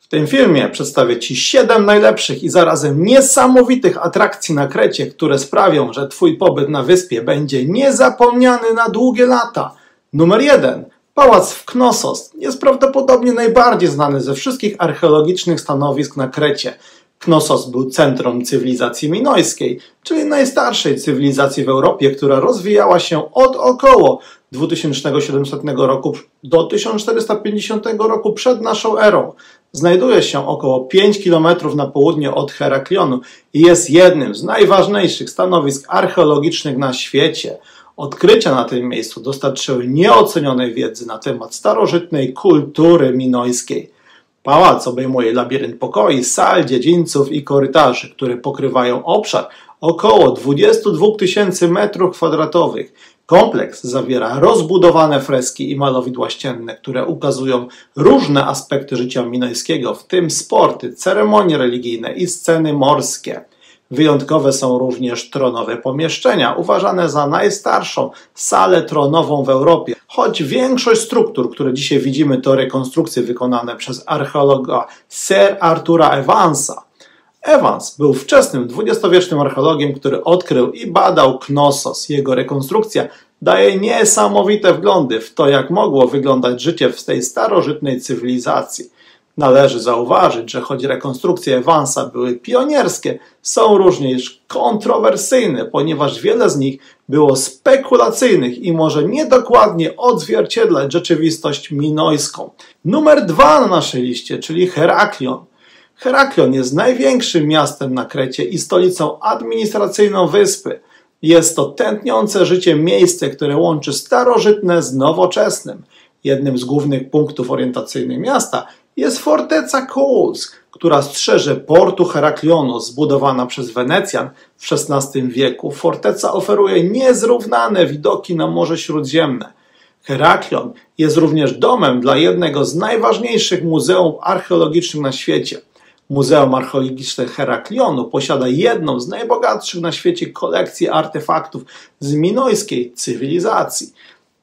W tym filmie przedstawię Ci 7 najlepszych i zarazem niesamowitych atrakcji na Krecie, które sprawią, że Twój pobyt na wyspie będzie niezapomniany na długie lata. Numer 1. Pałac w Knossos jest prawdopodobnie najbardziej znany ze wszystkich archeologicznych stanowisk na Krecie. Knossos był centrum cywilizacji minojskiej, czyli najstarszej cywilizacji w Europie, która rozwijała się od około 2700 roku do 1450 roku przed naszą erą. Znajduje się około 5 km na południe od Heraklionu i jest jednym z najważniejszych stanowisk archeologicznych na świecie. Odkrycia na tym miejscu dostarczyły nieocenionej wiedzy na temat starożytnej kultury minojskiej. Pałac obejmuje labirynt pokoi, sal, dziedzińców i korytarzy, które pokrywają obszar około 22 000 m2. Kompleks zawiera rozbudowane freski i malowidła ścienne, które ukazują różne aspekty życia minojskiego, w tym sporty, ceremonie religijne i sceny morskie. Wyjątkowe są również tronowe pomieszczenia, uważane za najstarszą salę tronową w Europie, choć większość struktur, które dzisiaj widzimy, to rekonstrukcje wykonane przez archeologa Sir Artura Evansa. Evans był wczesnym dwudziestowiecznym archeologiem, który odkrył i badał Knossos. Jego rekonstrukcja daje niesamowite wglądy w to, jak mogło wyglądać życie w tej starożytnej cywilizacji. Należy zauważyć, że choć rekonstrukcje Evansa były pionierskie, są również kontrowersyjne, ponieważ wiele z nich było spekulacyjnych i może niedokładnie odzwierciedlać rzeczywistość minojską. Numer 2 na naszej liście, czyli Heraklion. Heraklion jest największym miastem na Krecie i stolicą administracyjną wyspy. Jest to tętniące życie miejsce, które łączy starożytne z nowoczesnym. Jednym z głównych punktów orientacyjnych miasta jest forteca Kołsk, która strzeże portu Heraklionu, zbudowana przez Wenecjan w XVI wieku. Forteca oferuje niezrównane widoki na Morze Śródziemne. Heraklion jest również domem dla jednego z najważniejszych muzeów archeologicznych na świecie. Muzeum Archeologiczne Heraklionu posiada jedną z najbogatszych na świecie kolekcji artefaktów z minojskiej cywilizacji.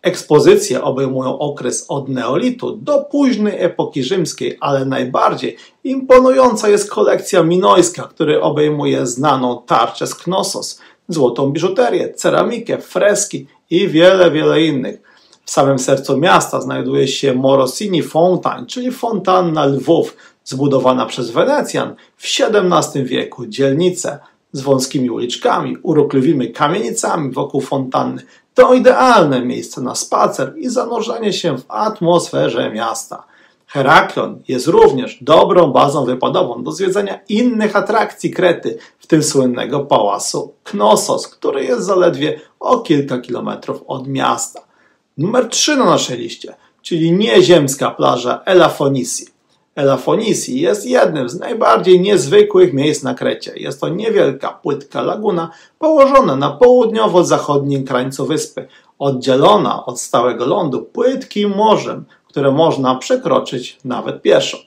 Ekspozycje obejmują okres od neolitu do późnej epoki rzymskiej, ale najbardziej imponująca jest kolekcja minojska, która obejmuje znaną tarczę z Knossos, złotą biżuterię, ceramikę, freski i wiele innych. W samym sercu miasta znajduje się Morosini Fountain, czyli fontanna lwów, zbudowana przez Wenecjan w XVII wieku. Dzielnice z wąskimi uliczkami, urokliwymi kamienicami wokół fontanny to idealne miejsce na spacer i zanurzenie się w atmosferze miasta. Heraklion jest również dobrą bazą wypadową do zwiedzania innych atrakcji Krety, w tym słynnego pałacu Knossos, który jest zaledwie o kilka kilometrów od miasta. Numer 3 na naszej liście, czyli nieziemska plaża Elafonisi. Elafonisi jest jednym z najbardziej niezwykłych miejsc na Krecie. Jest to niewielka, płytka laguna położona na południowo-zachodnim krańcu wyspy, oddzielona od stałego lądu płytkim morzem, które można przekroczyć nawet pieszo.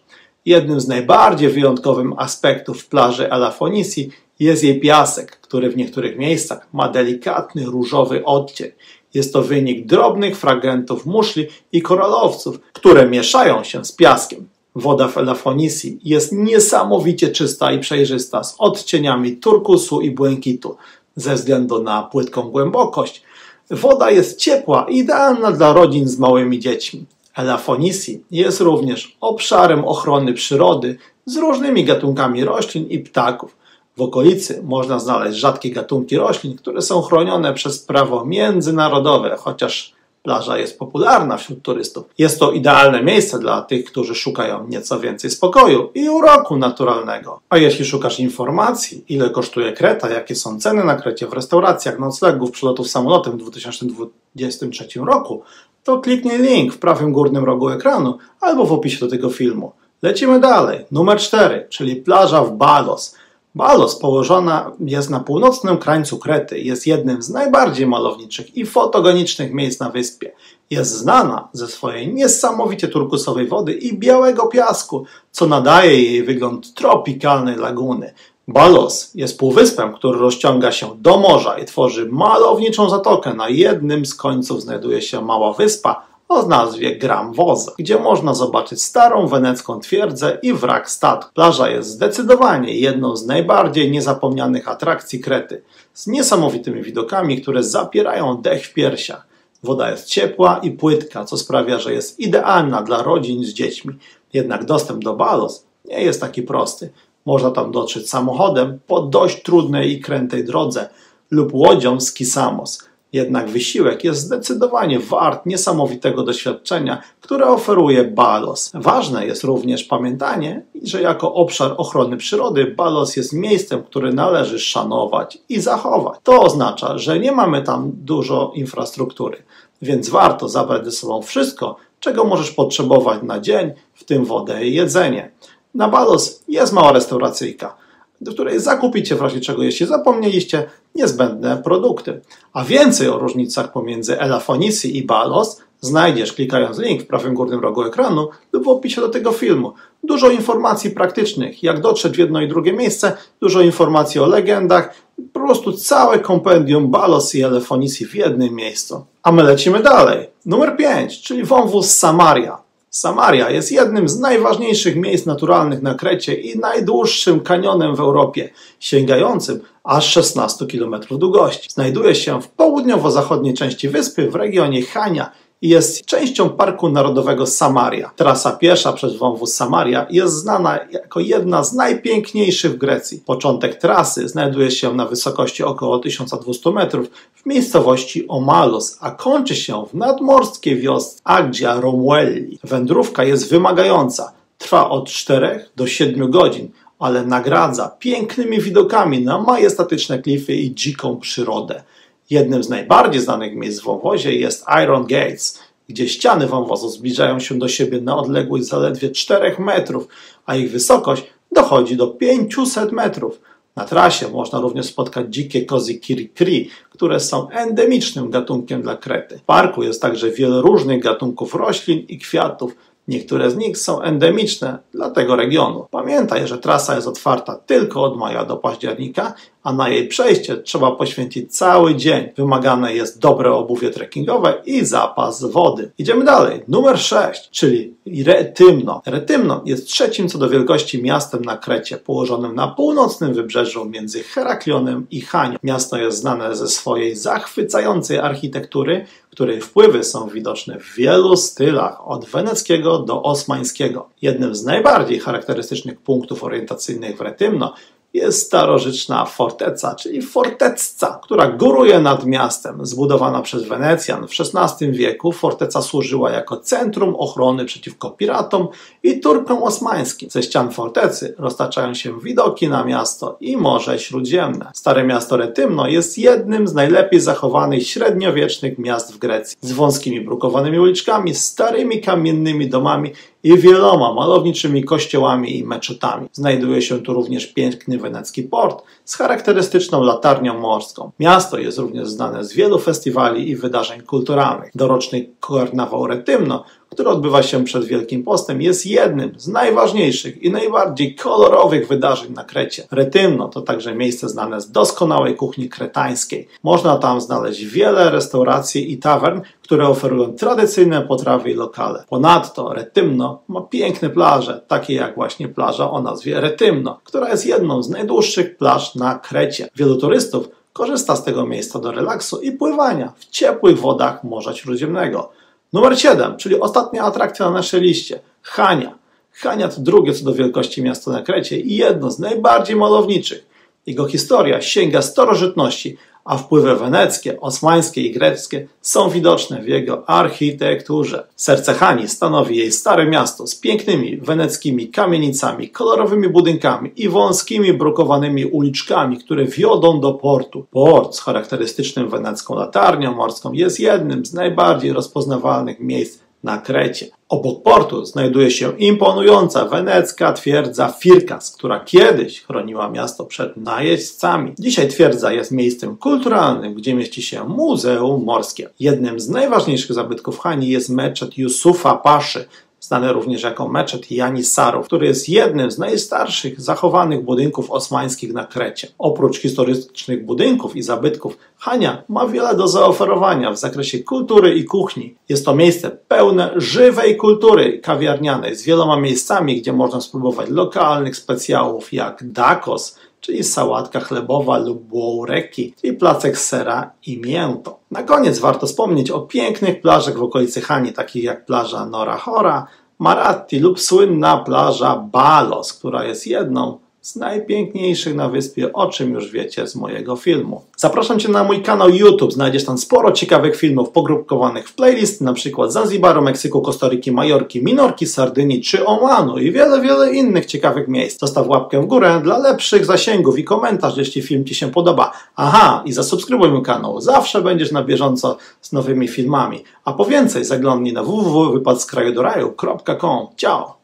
Jednym z najbardziej wyjątkowych aspektów plaży Elafonisi jest jej piasek, który w niektórych miejscach ma delikatny różowy odcień. Jest to wynik drobnych fragmentów muszli i koralowców, które mieszają się z piaskiem. Woda w Elafonisi jest niesamowicie czysta i przejrzysta, z odcieniami turkusu i błękitu. Ze względu na płytką głębokość, woda jest ciepła i idealna dla rodzin z małymi dziećmi. Elafonisi jest również obszarem ochrony przyrody z różnymi gatunkami roślin i ptaków. W okolicy można znaleźć rzadkie gatunki roślin, które są chronione przez prawo międzynarodowe, chociaż plaża jest popularna wśród turystów. Jest to idealne miejsce dla tych, którzy szukają nieco więcej spokoju i uroku naturalnego. A jeśli szukasz informacji, ile kosztuje Kreta, jakie są ceny na Krecie w restauracjach, noclegów, przylotów samolotem w 2023 roku, to kliknij link w prawym górnym rogu ekranu albo w opisie do tego filmu. Lecimy dalej. Numer 4, czyli plaża w Balos. Balos położona jest na północnym krańcu Krety. Jest jednym z najbardziej malowniczych i fotogenicznych miejsc na wyspie. Jest znana ze swojej niesamowicie turkusowej wody i białego piasku, co nadaje jej wygląd tropikalnej laguny. Balos jest półwyspem, który rozciąga się do morza i tworzy malowniczą zatokę. Na jednym z końców znajduje się mała wyspa, o nazwie Gramvoza, gdzie można zobaczyć starą wenecką twierdzę i wrak statku. Plaża jest zdecydowanie jedną z najbardziej niezapomnianych atrakcji Krety, z niesamowitymi widokami, które zapierają dech w piersiach. Woda jest ciepła i płytka, co sprawia, że jest idealna dla rodzin z dziećmi. Jednak dostęp do Balos nie jest taki prosty. Można tam dotrzeć samochodem po dość trudnej i krętej drodze lub łodzią z Kissamos. Jednak wysiłek jest zdecydowanie wart niesamowitego doświadczenia, które oferuje Balos. Ważne jest również pamiętanie, że jako obszar ochrony przyrody Balos jest miejscem, które należy szanować i zachować. To oznacza, że nie mamy tam dużo infrastruktury, więc warto zabrać ze sobą wszystko, czego możesz potrzebować na dzień, w tym wodę i jedzenie. Na Balos jest mała restauracyjka, do której zakupicie w razie czego, jeśli zapomnieliście, niezbędne produkty. A więcej o różnicach pomiędzy Elafonisi i Balos znajdziesz klikając link w prawym górnym rogu ekranu lub w opisie do tego filmu. Dużo informacji praktycznych, jak dotrzeć w jedno i drugie miejsce, dużo informacji o legendach, po prostu całe kompendium Balos i Elafonisi w jednym miejscu. A my lecimy dalej. Numer 5, czyli wąwóz Samaria. Samaria jest jednym z najważniejszych miejsc naturalnych na Krecie i najdłuższym kanionem w Europie, sięgającym aż 16 km długości. Znajduje się w południowo-zachodniej części wyspy w regionie Chania i jest częścią Parku Narodowego Samaria. Trasa piesza przez wąwóz Samaria jest znana jako jedna z najpiękniejszych w Grecji. Początek trasy znajduje się na wysokości około 1200 metrów w miejscowości Omalos, a kończy się w nadmorskiej wiosce Agia Romuelli. Wędrówka jest wymagająca, trwa od 4 do 7 godzin, ale nagradza pięknymi widokami na majestatyczne klify i dziką przyrodę. Jednym z najbardziej znanych miejsc w wąwozie jest Iron Gates, gdzie ściany wąwozu zbliżają się do siebie na odległość zaledwie 4 metrów, a ich wysokość dochodzi do 500 metrów. Na trasie można również spotkać dzikie kozy kiri-kiri, które są endemicznym gatunkiem dla Krety. W parku jest także wiele różnych gatunków roślin i kwiatów. Niektóre z nich są endemiczne dla tego regionu. Pamiętaj, że trasa jest otwarta tylko od maja do października, a na jej przejście trzeba poświęcić cały dzień. Wymagane jest dobre obuwie trekkingowe i zapas wody. Idziemy dalej. Numer 6, czyli Retymno. Retymno jest trzecim co do wielkości miastem na Krecie, położonym na północnym wybrzeżu między Heraklionem i Chanią. Miasto jest znane ze swojej zachwycającej architektury, której wpływy są widoczne w wielu stylach, od weneckiego do osmańskiego. Jednym z najbardziej charakterystycznych punktów orientacyjnych w Retymno jest starożytna forteca, czyli fortecca, która góruje nad miastem. Zbudowana przez Wenecjan w XVI wieku, forteca służyła jako centrum ochrony przeciwko piratom i Turkom osmańskim. Ze ścian fortecy roztaczają się widoki na miasto i Morze Śródziemne. Stare miasto Retymno jest jednym z najlepiej zachowanych średniowiecznych miast w Grecji. Z wąskimi brukowanymi uliczkami, starymi kamiennymi domami i wieloma malowniczymi kościołami i meczetami. Znajduje się tu również piękny wenecki port z charakterystyczną latarnią morską. Miasto jest również znane z wielu festiwali i wydarzeń kulturalnych. Doroczny karnawał Retymno, który odbywa się przed Wielkim Postem, jest jednym z najważniejszych i najbardziej kolorowych wydarzeń na Krecie. Retymno to także miejsce znane z doskonałej kuchni kretańskiej. Można tam znaleźć wiele restauracji i tawern, które oferują tradycyjne potrawy i lokale. Ponadto Retymno ma piękne plaże, takie jak właśnie plaża o nazwie Retymno, która jest jedną z najdłuższych plaż na Krecie. Wielu turystów korzysta z tego miejsca do relaksu i pływania w ciepłych wodach Morza Śródziemnego. Numer 7, czyli ostatnia atrakcja na naszej liście, Chania. Chania to drugie co do wielkości miasto na Krecie i jedno z najbardziej malowniczych. Jego historia sięga starożytności, a wpływy weneckie, osmańskie i greckie są widoczne w jego architekturze. Serce Chanii stanowi jej stare miasto z pięknymi weneckimi kamienicami, kolorowymi budynkami i wąskimi brukowanymi uliczkami, które wiodą do portu. Port z charakterystycznym wenecką latarnią morską jest jednym z najbardziej rozpoznawalnych miejsc na Krecie. Obok portu znajduje się imponująca wenecka twierdza Firkas, która kiedyś chroniła miasto przed najeźdźcami. Dzisiaj twierdza jest miejscem kulturalnym, gdzie mieści się Muzeum Morskie. Jednym z najważniejszych zabytków Chanii jest meczet Jusufa Paszy, znany również jako meczet Janissarów, który jest jednym z najstarszych zachowanych budynków osmańskich na Krecie. Oprócz historycznych budynków i zabytków, Chania ma wiele do zaoferowania w zakresie kultury i kuchni. Jest to miejsce pełne żywej kultury kawiarnianej z wieloma miejscami, gdzie można spróbować lokalnych specjałów jak dakos, czyli sałatka chlebowa lub bułreki, czyli placek z sera i mięto. Na koniec warto wspomnieć o pięknych plażach w okolicy Hani, takich jak plaża Nora Hora, Maratti lub słynna plaża Balos, która jest jedną z najpiękniejszych na wyspie, o czym już wiecie z mojego filmu. Zapraszam Cię na mój kanał YouTube, znajdziesz tam sporo ciekawych filmów pogrupowanych w playlist, na przykład Zanzibaru, Meksyku, Kostaryki, Majorki, Minorki, Sardynii czy Omanu i wiele innych ciekawych miejsc. Zostaw łapkę w górę dla lepszych zasięgów i komentarz, jeśli film Ci się podoba. Aha, i zasubskrybuj mój kanał, zawsze będziesz na bieżąco z nowymi filmami. A po więcej zaglądnij na www.wypadskrajudoraju.com. Ciao!